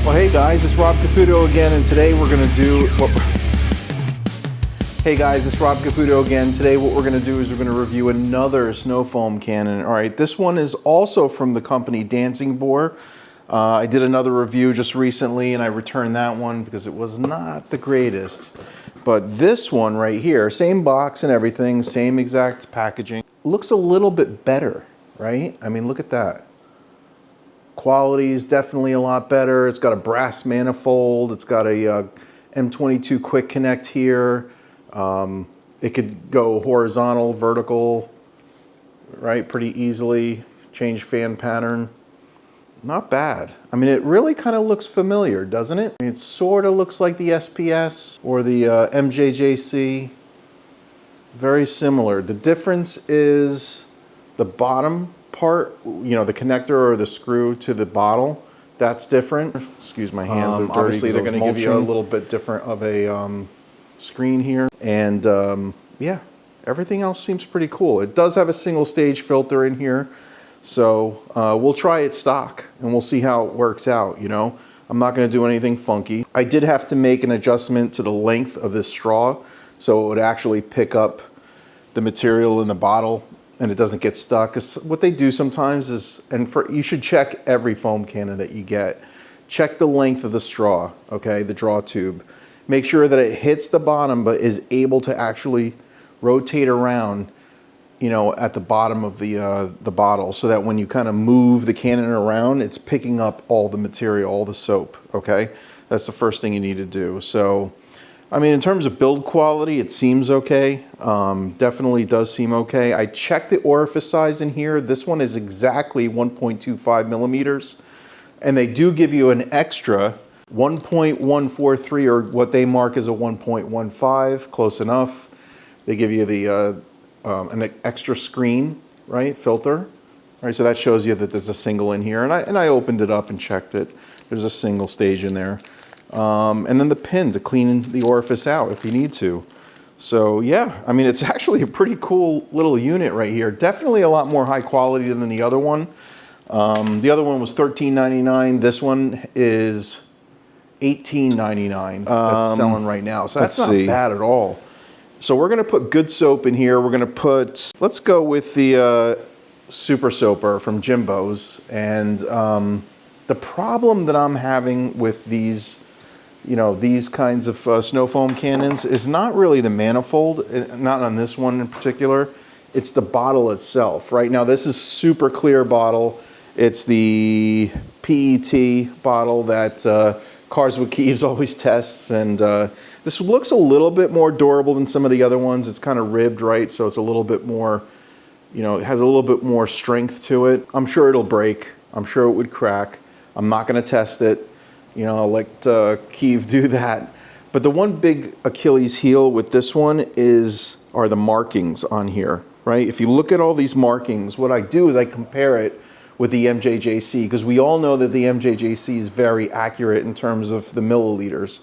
Well, hey guys, it's Rob Caputo again, and today we're going to do what... Hey guys, it's Rob Caputo again. Today what we're going to do is we're going to review another snow foam cannon. All right, this one is also from the company Dancing Boar. I did another review just recently, and I returned that one because it was not the greatest. But this one right here, same box and everything, same exact packaging, looks a little bit better, right? I mean, look at that. Quality is definitely a lot better. It's got a brass manifold. It's got a M22 quick connect here. It could go horizontal, vertical, right? Pretty easily. Change fan pattern. Not bad. I mean, it really kind of looks familiar, doesn't it? I mean, it sort of looks like the SPS or the MJJC. Very similar. The difference is the bottom part, you know, the connector or the screw to the bottle, that's different. Excuse my hands, they're dirty. Obviously they're going to give you a little bit different of a screen here. And yeah, everything else seems pretty cool. It does have a single stage filter in here. So we'll try it stock and we'll see how it works out, you know. I'm not going to do anything funky. I did have to make an adjustment to the length of this straw so it would actually pick up the material in the bottle and it doesn't get stuck. 'Cause what they do sometimes is, you should check every foam cannon that you get. Check the length of the straw, okay, the draw tube. Make sure that it hits the bottom but is able to actually rotate around, you know, at the bottom of the bottle, so that when you kind of move the cannon around, it's picking up all the material, all the soap, okay? That's the first thing you need to do. So, I mean, in terms of build quality, it seems okay. Definitely does seem okay. I checked the orifice size in here. This one is exactly 1.25 millimeters. And they do give you an extra 1.143, or what they mark as a 1.15, close enough. They give you the an extra screen, right, filter. All right, so that shows you that there's a single in here. And I opened it up and checked it. There's a single stage in there. And then the pin to clean the orifice out if you need to. So yeah, I mean, it's actually a pretty cool little unit right here. Definitely a lot more high quality than the other one. The other one was $13.99. This one is $18.99. That's selling right now. So that's not bad at all. So we're gonna put good soap in here. We're gonna put, let's go with the Super Soaper from Jimbo's. And the problem that I'm having with these, you know, these kinds of snow foam cannons is not really the manifold, not on this one in particular. It's the bottle itself. Right now, this is super clear bottle. It's the PET bottle that Cars with Keys always tests, and this looks a little bit more durable than some of the other ones. It's kind of ribbed, right? So it's a little bit more, you know, it has a little bit more strength to it. I'm sure it'll break. I'm sure it would crack. I'm not going to test it. You know, I'll let Keeve do that. But the one big Achilles heel with this one are the markings on here, right? If you look at all these markings, what I do is I compare it with the MJJC, because we all know that the MJJC is very accurate in terms of the milliliters.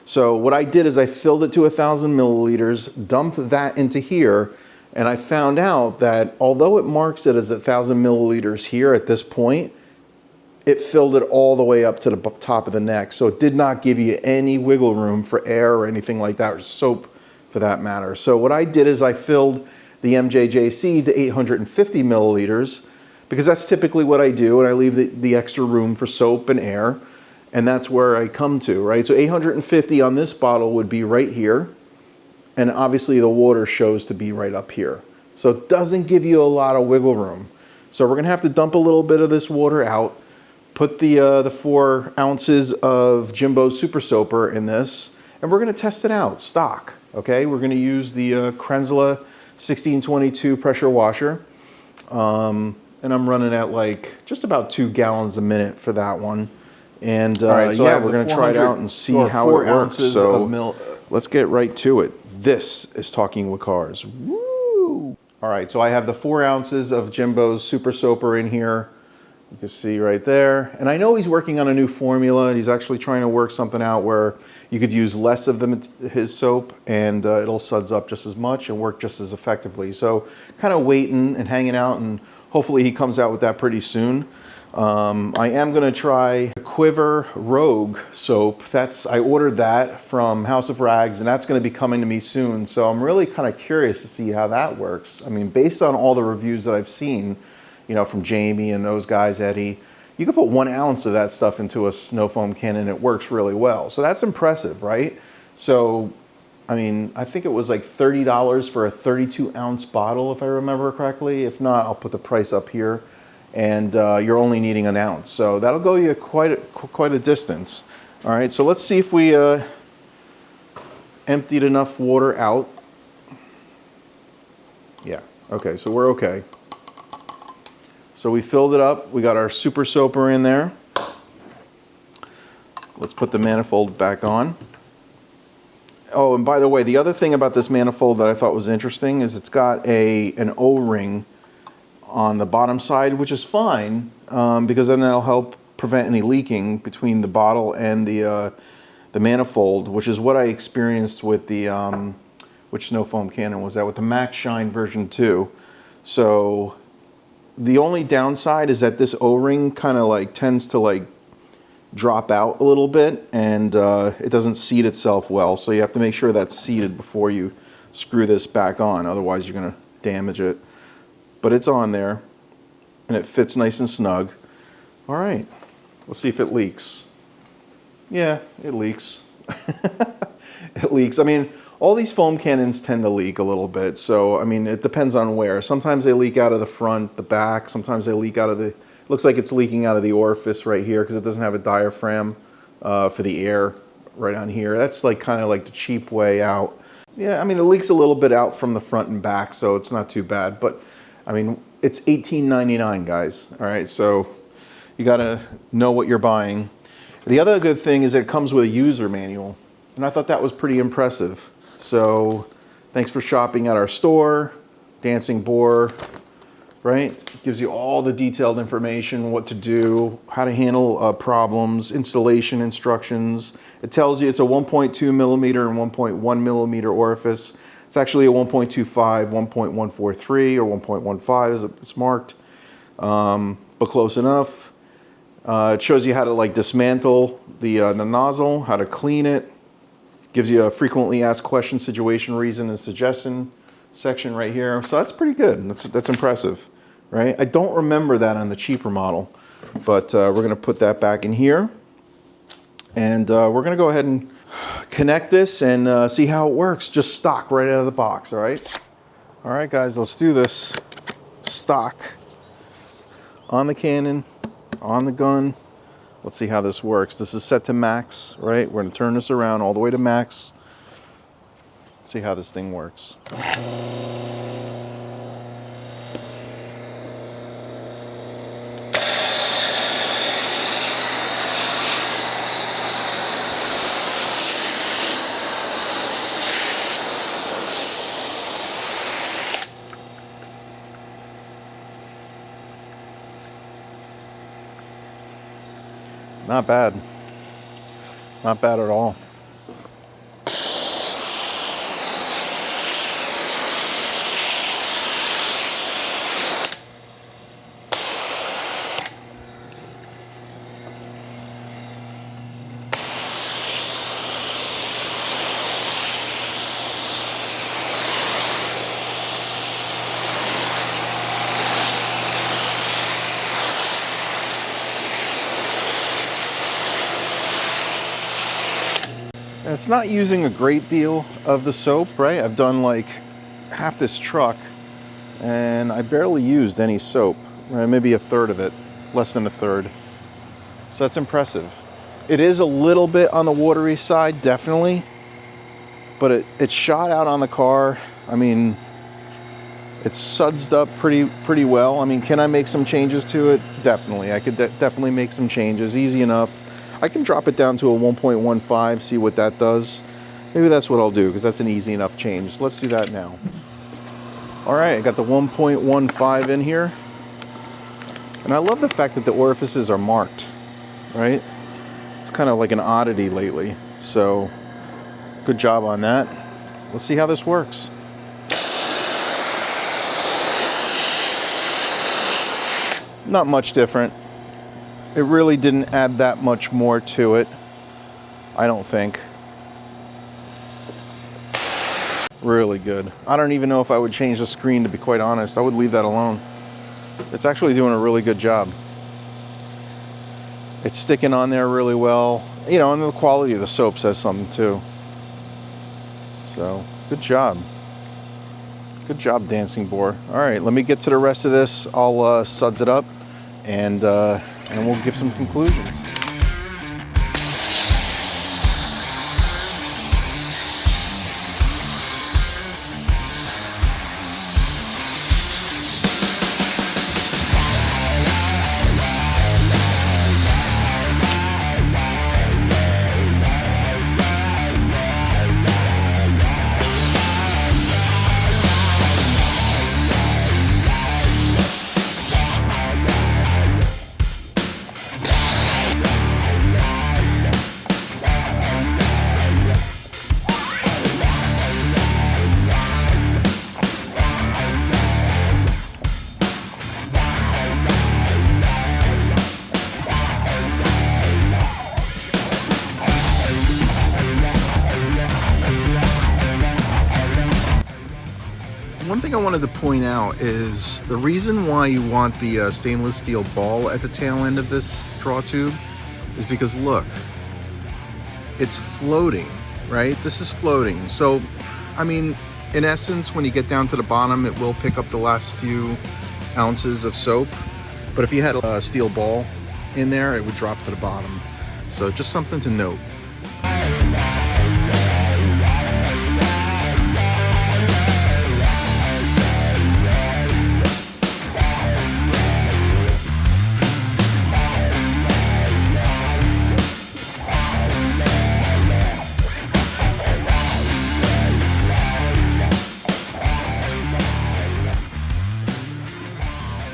So what I did is I filled it to 1,000 milliliters, dumped that into here, and I found out that although it marks it as 1,000 milliliters here at this point, it filled it all the way up to the top of the neck. So it did not give you any wiggle room for air or anything like that, or soap for that matter. So what I did is I filled the MJJC to 850 milliliters, because that's typically what I do, and I leave the extra room for soap and air, and that's where I come to, right? So 850 on this bottle would be right here, and obviously the water shows to be right up here. So it doesn't give you a lot of wiggle room. So we're gonna have to dump a little bit of this water out, put the 4 ounces of Jimbo's Super Soaper in this, and we're gonna test it out, stock, okay? We're gonna use the CARZILLA 1622 pressure washer. And I'm running at like just about 2 gallons a minute for that one. And right, so yeah, we're gonna try it out and see how it works. So let's get right to it. This is Talking with Cars. Woo! All right, so I have the 4 ounces of Jimbo's Super Soaper in here. You can see right there. And I know he's working on a new formula. He's actually trying to work something out where you could use less of his soap and it'll suds up just as much and work just as effectively. So kind of waiting and hanging out, and hopefully he comes out with that pretty soon. I am going to try Quiver Rogue soap. I ordered that from House of Rags, and that's going to be coming to me soon. So I'm really kind of curious to see how that works. I mean, based on all the reviews that I've seen, you know, from Jamie and those guys, Eddie, you can put 1 ounce of that stuff into a snow foam cannon. It works really well. So that's impressive, right? So, I mean, I think it was like $30 for a 32-ounce bottle, if I remember correctly. If not, I'll put the price up here. And you're only needing 1 ounce. So that'll go you quite a distance. All right, so let's see if we emptied enough water out. Yeah, okay, so we're okay. So we filled it up. We got our super soaper in there. Let's put the manifold back on. Oh, and by the way, the other thing about this manifold that I thought was interesting is it's got an O-ring on the bottom side, which is fine, because then that'll help prevent any leaking between the bottle and the manifold, which is what I experienced with the which snow foam cannon was that, with the Max Shine version 2. So the only downside is that this O-ring kind of like tends to like drop out a little bit, and it doesn't seat itself well. So you have to make sure that's seated before you screw this back on, otherwise you're going to damage it. But it's on there, and it fits nice and snug. All right, let's see if it leaks. Yeah, it leaks. It leaks. I mean, all these foam cannons tend to leak a little bit. So, I mean, it depends on where. Sometimes they leak out of the front, the back. Sometimes they leak out of the, looks like it's leaking out of the orifice right here because it doesn't have a diaphragm for the air right on here. That's like kind of like the cheap way out. Yeah, I mean, it leaks a little bit out from the front and back, so it's not too bad. But I mean, it's $18.99, guys. All right, so you got to know what you're buying. The other good thing is it comes with a user manual, and I thought that was pretty impressive. So thanks for shopping at our store, Dancing Boar, right? It gives you all the detailed information, what to do, how to handle problems, installation instructions. It tells you it's a 1.2 millimeter and 1.1 millimeter orifice. It's actually a 1.25, 1.143, or 1.15 as it's marked, but close enough. It shows you how to like dismantle the nozzle, how to clean it. Gives you a frequently asked questions, situation, reason, and suggestion section right here. So that's pretty good. That's impressive, right? I don't remember that on the cheaper model, but we're going to put that back in here. And we're going to go ahead and connect this and see how it works. Just stock right out of the box, all right? All right, guys, let's do this. Stock on the cannon, on the gun. Let's see how this works. This is set to max, right? We're going to turn this around all the way to max. See how this thing works. Not bad. Not bad at all. And it's not using a great deal of the soap, right? I've done like half this truck and I barely used any soap, right? Maybe a third of it, less than a third. So that's impressive. It is a little bit on the watery side, definitely, but it shot out on the car. I mean, it's sudsed up pretty well. I mean, can I make some changes to it? Definitely. I could definitely make some changes, easy enough. I can drop it down to a 1.15, see what that does. Maybe that's what I'll do, because that's an easy enough change. Let's do that now. All right, I got the 1.15 in here. And I love the fact that the orifices are marked, right? It's kind of like an oddity lately. So good job on that. Let's see how this works. Not much different. It really didn't add that much more to it, I don't think. Really good. I don't even know if I would change the screen, to be quite honest. I would leave that alone. It's actually doing a really good job. It's sticking on there really well. You know, and the quality of the soap says something too. So, good job. Good job, Dancing Boar. All right, let me get to the rest of this. I'll suds it up and we'll give some conclusions. One thing I wanted to point out is the reason why you want the stainless steel ball at the tail end of this draw tube is because look, it's floating, right? This is floating. So, I mean, in essence, when you get down to the bottom, it will pick up the last few ounces of soap. But if you had a steel ball in there, it would drop to the bottom. So just something to note.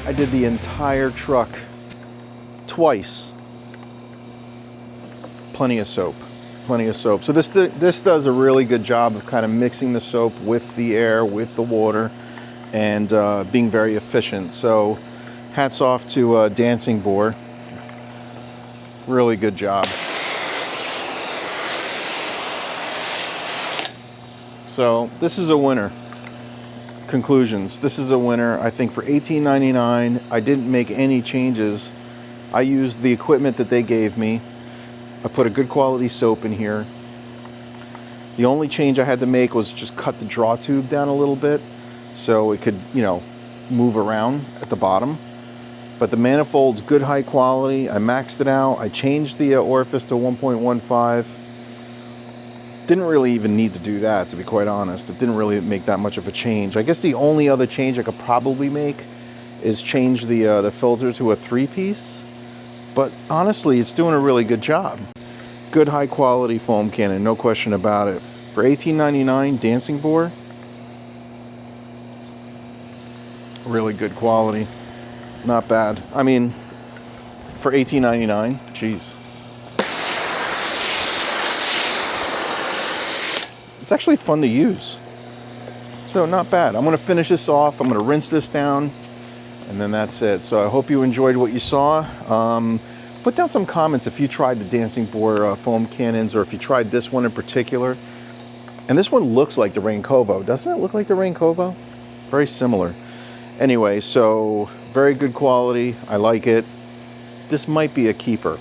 I did the entire truck twice. Plenty of soap, plenty of soap. So this does a really good job of kind of mixing the soap with the air, with the water, and being very efficient. So hats off to Dancing Boar. Really good job. So this is a winner. Conclusions. This is a winner. I think for $18.99, I didn't make any changes. I used the equipment that they gave me. I put a good quality soap in here. The only change I had to make was just cut the draw tube down a little bit so it could, you know, move around at the bottom. But the manifold's good high quality. I maxed it out. I changed the orifice to 1.15. Didn't really even need to do that, to be quite honest. It didn't really make that much of a change. I guess the only other change I could probably make is change the filter to a 3-piece. But honestly, it's doing a really good job. Good high quality foam cannon, no question about it. For $18.99, Dancing Boar, really good quality. Not bad. I mean, for $18.99, geez. It's actually fun to use. So not bad. I'm gonna finish this off. I'm gonna rinse this down and then that's it. So I hope you enjoyed what you saw. Put down some comments if you tried the Dancing Boar foam cannons or if you tried this one in particular. And this one looks like the Rain Kovo. Doesn't it look like the Rain Kovo? Very similar. Anyway, so very good quality. I like it. This might be a keeper.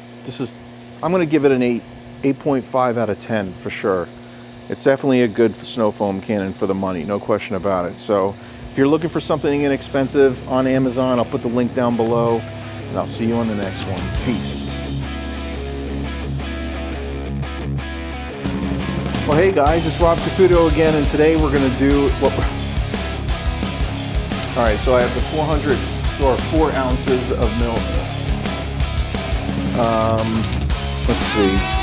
I'm gonna give it an 8.5 out of 10 for sure. It's definitely a good snow foam cannon for the money, no question about it. So if you're looking for something inexpensive on Amazon, I'll put the link down below, and I'll see you on the next one. Peace. Well, hey guys, it's Rob Caputo again, and today we're gonna do what all right, so I have the 4 ounces of milk. Let's see.